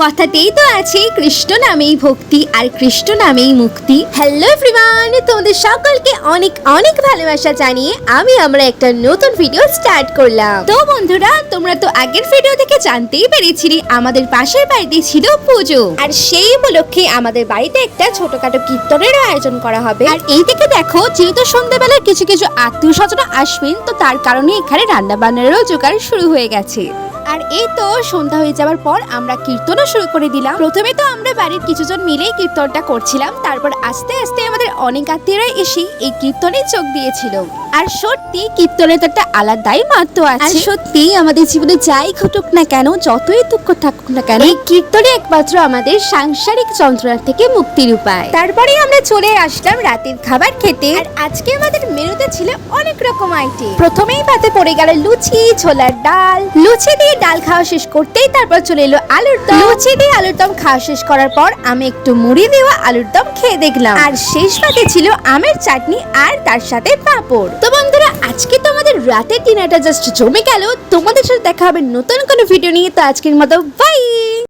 কথাতেই তো আছে কৃষ্ণ নামেই ভক্তি আর কৃষ্ণ নামেই মুক্তি। হ্যালো এভরিওয়ান, তোমাদের সকলকে অনেক অনেক ভালোবাসা জানিয়ে আমরা একটা নতুন ভিডিও স্টার্ট করলাম। তো বন্ধুরা, তোমরা তো আগের ভিডিও থেকে জানতেই পেরেছিলে আমাদের পাশের বাড়িতে ছিল পুজো, আর সেই উপলক্ষে আমাদের বাড়িতে একটা ছোটখাটো কীর্তনের আয়োজন করা হবে। আর এই থেকে দেখো, যেহেতু সন্ধ্যাবেলায় কিছু কিছু আত্মীয় স্বজন আসবেন, তো তার কারণে এখানে রান্না বান্নারও জোগাড় শুরু হয়ে গেছে। আর এই তো সন্ধ্যা হয়ে যাওয়ার পর আমরা কীর্তনও শুরু করে দিলাম। প্রথমে তো আমরা বাড়ির কিছুজন মিলেই কীর্তনটা করছিলাম, তারপর আস্তে আস্তে আমাদের অনেক আত্মীয়রা এসে এই কীর্তনে যোগ দিয়েছিল। আর সত্যি কীর্তনের তো একটা আলাদাই মাত্র আছে। আর সত্যি আমাদের জীবনে যাই ঘটুক না কেন, যতই দুঃখ থাকুক না কেন, এই কীর্তনে একমাত্র আমাদের সাংসারিক যন্ত্রণা থেকে মুক্তির উপায়। তারপরে আমরা চলে আসলাম রাতের খাবার খেতে। আর আজকে আমাদের মেনুতে ছিল অনেক রকম আইটেম। প্রথমেই ভাতে পড়ে গেল লুচি, ছোলার ডাল। লুচি দিয়ে ডাল খাওয়া শেষ করতেই তারপর চলে এলো আলুর দম। লুচি দিয়ে আলুর দম খাওয়া শেষ করার পর আমি একটু মুড়ি দেওয়া আলুর দম খেয়ে দেখলাম। আর শেষ ভাতে ছিল আমের চাটনি আর তার সাথে পাঁপড়। তো বন্ধুরা, আজকে তো আমাদের রাতের ডিনারটা জাস্ট জমে গেল। তোমাদের সাথে দেখা হবে নতুন কোনো ভিডিও নিয়ে। তো আজকের মতো বাই।